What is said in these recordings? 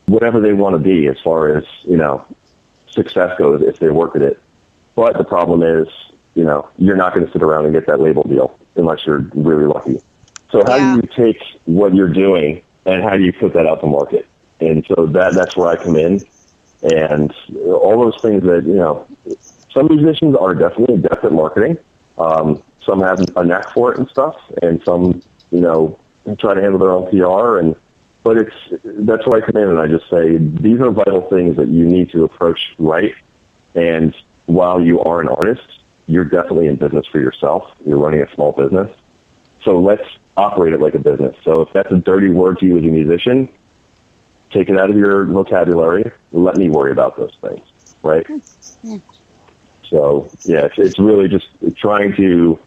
whatever they want to be as far as, success goes if they work at it. But the problem is, you're not going to sit around and get that label deal unless you're really lucky. So how do you take what you're doing and how do you put that out to market? And so that's where I come in. And all those things that, some musicians are definitely adept at marketing. Some have a knack for it and stuff. And some, try to handle their own PR. But that's where I come in and I just say, these are vital things that you need to approach right. And while you are an artist, you're definitely in business for yourself. You're running a small business. So let's operate it like a business. So if that's a dirty word to you as a musician, take it out of your vocabulary. Let me worry about those things, right? Yeah. So, yeah, it's really just trying to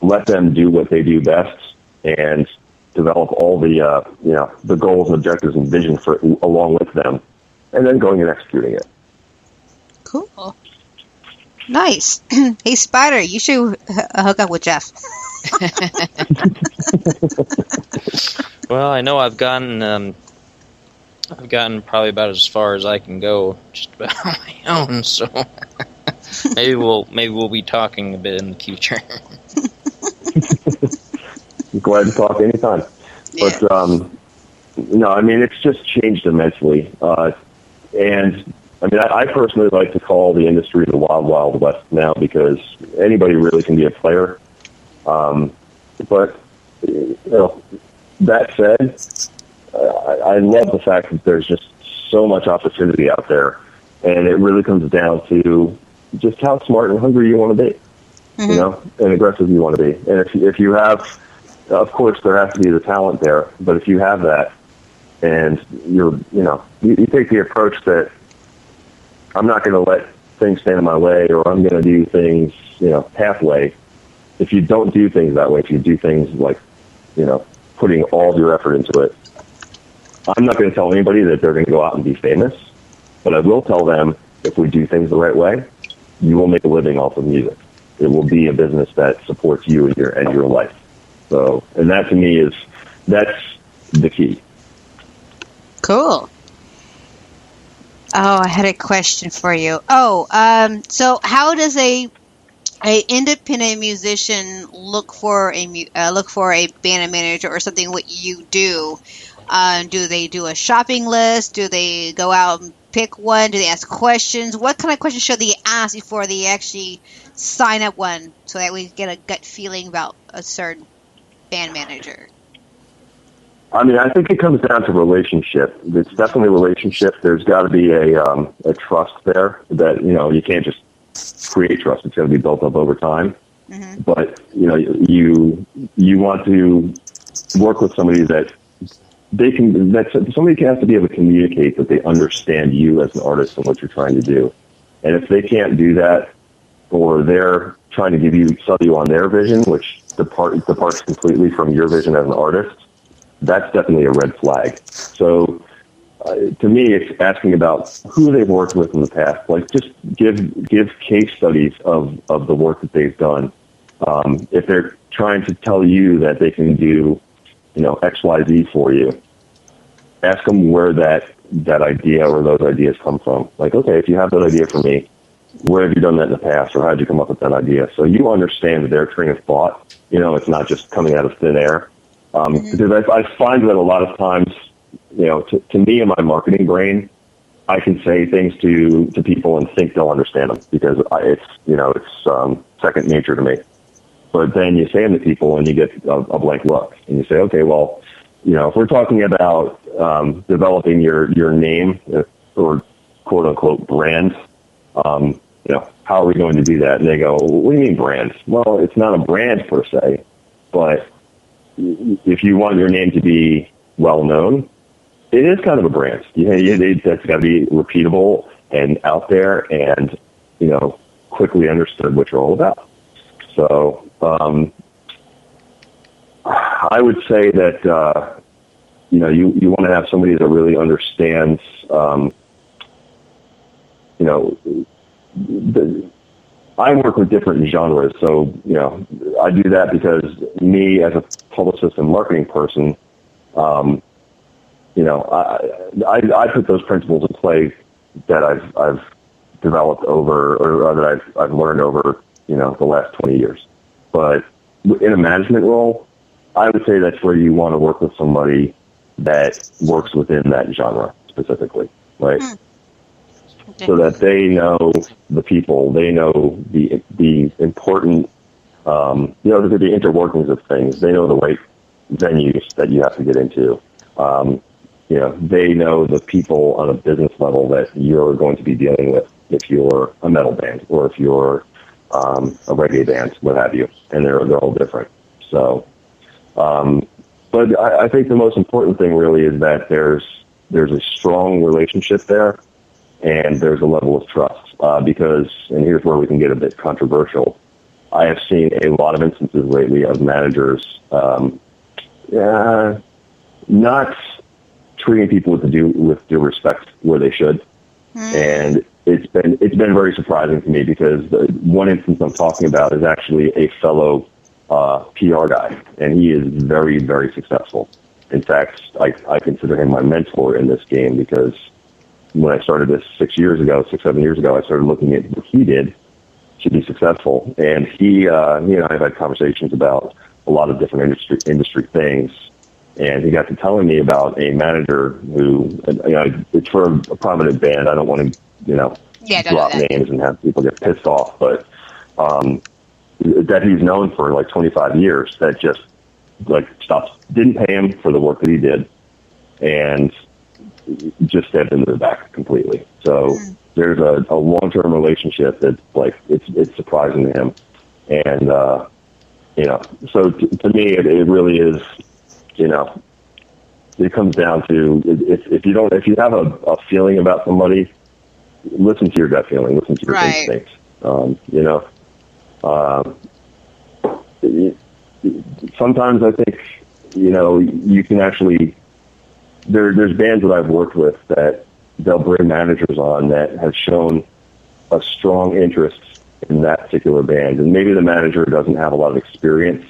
let them do what they do best and develop all the, the goals and objectives and vision for along with them, and then going and executing it. Cool. Nice. Hey, Spider, you should hook up with Jeff. Well, I know I've gotten probably about as far as I can go just about on my own, so maybe we'll be talking a bit in the future. Go ahead and talk anytime. Yeah. But it's just changed immensely. And I personally like to call the industry the Wild Wild West now because anybody really can be a player. But that said, I love the fact that there's just so much opportunity out there, and it really comes down to just how smart and hungry you want to be, and aggressive you want to be. And if you have, of course, there has to be the talent there, but if you have that, and you take the approach that I'm not going to let things stand in my way, or I'm going to do things, halfway. If you don't do things that way, if you do things like, putting all of your effort into it, I'm not going to tell anybody that they're going to go out and be famous, but I will tell them if we do things the right way, you will make a living off of music. It will be a business that supports you and your life. So, and that to me that's the key. Cool. Oh, I had a question for you. So how does a independent musician look for a band manager or something? What you do? Do they do a shopping list? Do they go out and pick one? Do they ask questions? What kind of questions should they ask before they actually sign up one, so that we get a gut feeling about a certain band manager? I think it comes down to relationship. It's definitely a relationship. There's got to be a trust there that, you can't just create trust. It's got to be built up over time. Mm-hmm. But, you want to work with somebody that somebody has to be able to communicate that they understand you as an artist and what you're trying to do. And if they can't do that, or they're trying to sell you on their vision, which departs completely from your vision as an artist, that's definitely a red flag. So to me, it's asking about who they've worked with in the past. Like, just give case studies of the work that they've done. If they're trying to tell you that they can do, X, Y, Z for you, ask them where that idea or those ideas come from. Like, okay, if you have that idea for me, where have you done that in the past, or how did you come up with that idea? So you understand their train of thought. It's not just coming out of thin air. Because I find that a lot of times, to me in my marketing brain, I can say things to people and think they'll understand them because it's second nature to me. But then you say them to people and you get a blank look, and you say, okay, well, if we're talking about developing your name or quote unquote brand, how are we going to do that? And they go, what do you mean brand? Well, it's not a brand per se, but if you want your name to be well known, it is kind of a brand. That's got to be repeatable and out there, and quickly understood what you're all about. So I would say that you want to have somebody that really understands. I work with different genres, so I do that because me as a publicist and marketing person, I put those principles in play that I've developed over, or that I've learned over, the last 20 years. But in a management role, I would say that's where you want to work with somebody that works within that genre specifically, right? Okay. So that they know the people, they know the important, the interworkings of things. They know the right venues that you have to get into. They know the people on a business level that you're going to be dealing with if you're a metal band or if you're a reggae band, what have you, and they're all different. So, but I think the most important thing really is that there's a strong relationship there, and there's a level of trust. Because, and here's where we can get a bit controversial, I have seen a lot of instances lately of managers not treating people with due respect where they should, and it's been very surprising to me, because the one instance I'm talking about is actually a fellow PR guy, and he is very, very successful. In fact, I consider him my mentor in this game, because when I started this 7 years ago, I started looking at what he did to be successful, and he and I have had conversations about a lot of different industry things. And he got to telling me about a manager who, it's for a prominent band. I don't want to, drop names and have people get pissed off, but that he's known for like 25 years, that just didn't pay him for the work that he did, and just stepped into the back completely. So there's a long-term relationship that's it's surprising to him, and so to me it really is. It comes down to if you have a feeling about somebody, listen to your gut feeling, listen to your instincts. Sometimes I think you can actually. There's bands that I've worked with that they'll bring managers on that have shown a strong interest in that particular band, and maybe the manager doesn't have a lot of experience,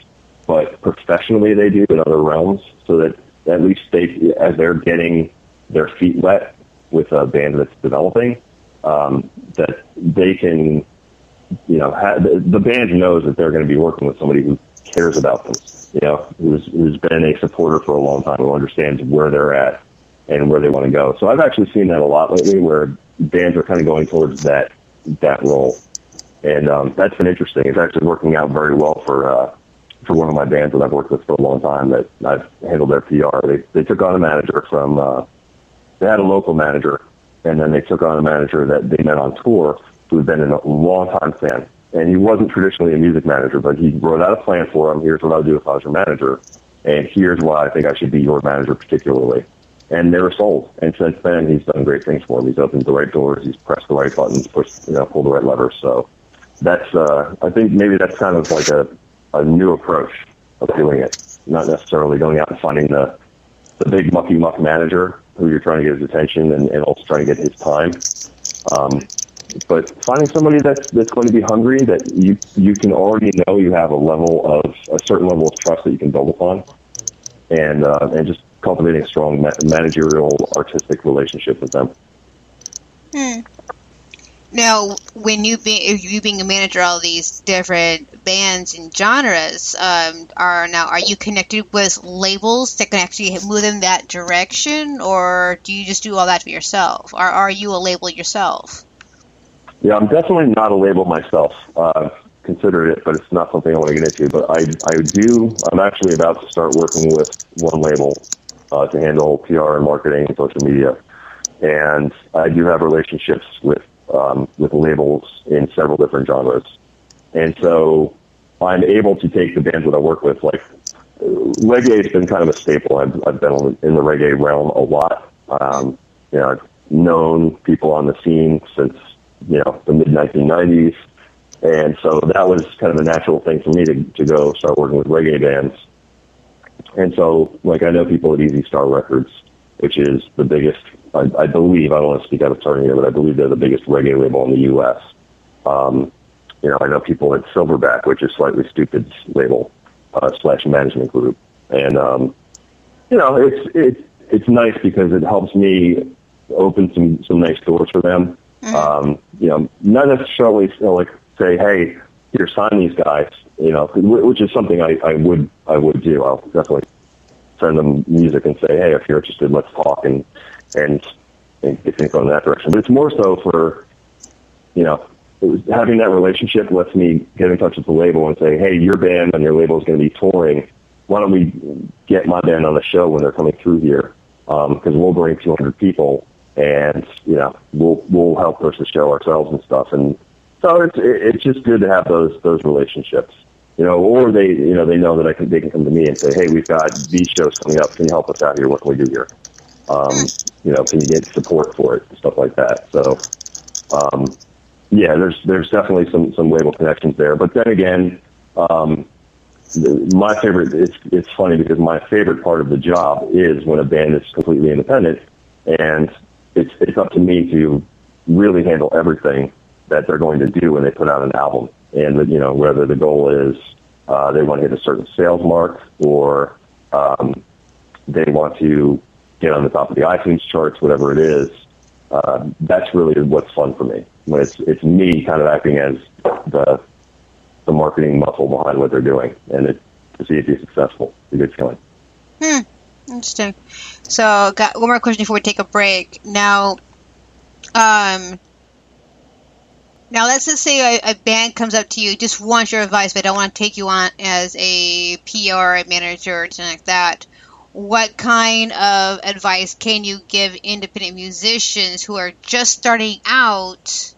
but professionally they do in other realms, so that at least as they're getting their feet wet with a band that's developing, that they can, the band knows that they're going to be working with somebody who cares about them, who's been a supporter for a long time, who understands where they're at and where they want to go. So I've actually seen that a lot lately, where bands are kind of going towards that role, and that's been interesting. It's actually working out very well for one of my bands that I've worked with for a long time, that I've handled their PR. They took on a manager they had a local manager, and then they took on a manager that they met on tour who had been a long-time fan. And he wasn't traditionally a music manager, but he wrote out a plan for him. Here's what I'll do if I was your manager, and here's why I think I should be your manager particularly. And they were sold. And since then, he's done great things for him. He's opened the right doors. He's pressed the right buttons, pulled the right levers. So that's, I think maybe that's kind of like a new approach of doing it. Not necessarily going out and finding the big mucky muck manager who you're trying to get his attention and also trying to get his time. But finding somebody that's going to be hungry, that you can already know you have a certain level of trust that you can build upon, and just cultivating a strong managerial, artistic relationship with them. Now, when you being a manager of all these different bands and genres, are you connected with labels that can actually move them that direction, or do you just do all that for yourself? Or are you a label yourself? Yeah, I'm definitely not a label myself. I've considered it, but it's not something I want to get into. But I'm actually about to start working with one label to handle PR and marketing and social media. And I do have relationships with labels in several different genres. And so I'm able to take the bands that I work with, like reggae has been kind of a staple. I've been in the reggae realm a lot. I've known people on the scene since the mid-1990s, and so that was kind of a natural thing for me to go start working with reggae bands. And so, I know people at Easy Star Records, which is the biggest, I believe, I don't want to speak out of turn here, but I believe they're the biggest reggae label in the U.S. I know people at Silverback, which is Slightly Stupid's label / management group, and it's nice because it helps me open some nice doors for them. Not necessarily like say, hey, here, sign these guys, which is something I would do. I'll definitely send them music and say, hey, if you're interested, let's talk and get things going in that direction. But it's more so for, having that relationship lets me get in touch with the label and say, hey, your band and your label is going to be touring. Why don't we get my band on the show when they're coming through here? Because we'll bring 200 people, and we'll help push the show ourselves and stuff. And so it's just good to have those relationships, or they know that they can come to me and say, hey, we've got these shows coming up. Can you help us out here? What can we do here? Can you get support for it? Stuff like that. So, there's definitely some label connections there. But then again, my favorite, it's funny because my favorite part of the job is when a band is completely independent, and it's up to me to really handle everything that they're going to do when they put out an album. And, whether the goal is they want to hit a certain sales mark, or they want to get on the top of the iTunes charts, whatever it is, that's really what's fun for me. When it's me kind of acting as the marketing muscle behind what they're doing, and to see it be successful. It's a good feeling. Interesting. So, got one more question before we take a break. Now, let's just say a band comes up to you, just wants your advice, but don't want to take you on as a PR manager or something like that. What kind of advice can you give independent musicians who are just starting out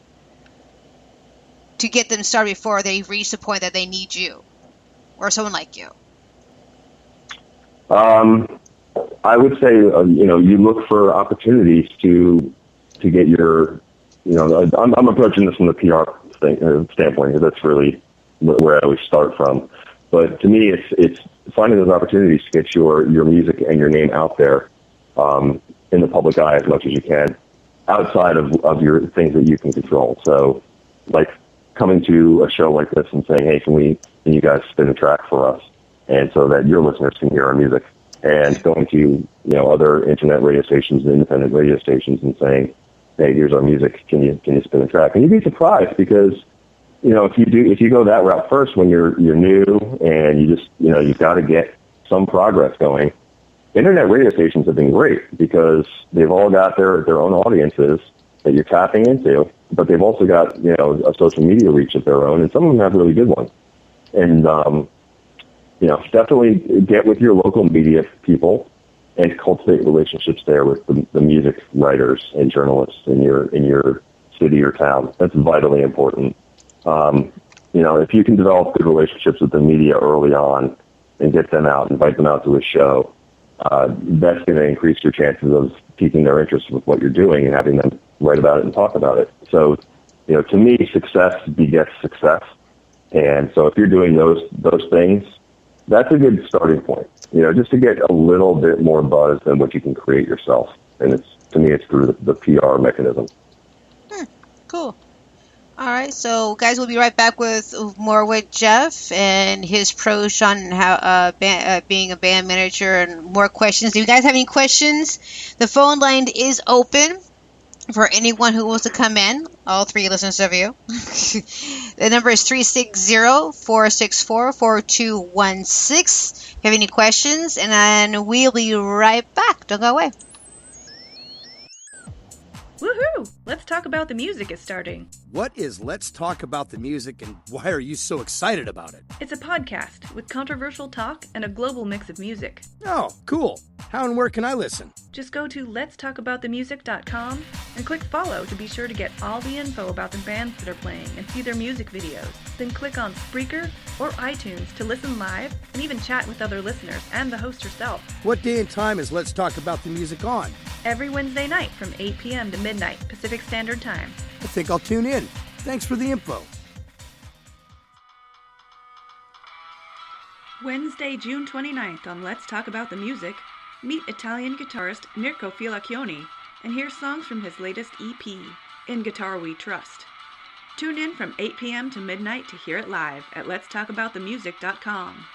to get them started before they reach the point that they need you or someone like you? I would say, you look for opportunities to get your, I'm approaching this from the PR standpoint, because that's really where I always start from. But to me, it's finding those opportunities to get your music and your name out there in the public eye as much as you can, outside of your things that you can control. So, like coming to a show like this and saying, hey, can you guys spin a track for us, and so that your listeners can hear our music, and going to other internet radio stations and independent radio stations and saying, hey, here's our music, can you spin a track? And you'd be surprised, because if you go that route first when you're new and you just you've got to get some progress going. Internet radio stations have been great because they've all got their own audiences that you're tapping into, but they've also got a social media reach of their own, and some of them have really good ones. And definitely get with your local media people and cultivate relationships there with the music writers and journalists in your city or town. That's vitally important. If you can develop good relationships with the media early on and get them out, invite them out to a show, that's going to increase your chances of piquing their interest with what you're doing and having them write about it and talk about it. So, to me, success begets success. And so if you're doing those things, that's a good starting point, just to get a little bit more buzz than what you can create yourself. And to me, it's through the PR mechanism. Cool. All right, so guys, we'll be right back with more with Jeff and his approach on how being a band manager, and more questions. Do you guys have any questions? The phone line is open for anyone who wants to come in. All three listeners of you. The number is 360-464-4216. If you have any questions, and then we'll be right back. Don't go away. Woohoo! Let's Talk About the Music is starting. What is Let's Talk About the Music, and why are you so excited about it? It's a podcast with controversial talk and a global mix of music. Oh, cool. How and where can I listen? Just go to letstalkaboutthemusic.com and click follow to be sure to get all the info about the bands that are playing and see their music videos. Then click on Spreaker or iTunes to listen live and even chat with other listeners and the host herself. What day and time is Let's Talk About the Music on? Every Wednesday night from 8 p.m. to midnight Pacific Standard Time. I think I'll tune in. Thanks for the info. Wednesday, June 29th on Let's Talk About the Music, meet Italian guitarist Mirko Filacchioni and hear songs from his latest EP, In Guitar We Trust. Tune in from 8 p.m. to midnight to hear it live at letstalkaboutthemusic.com.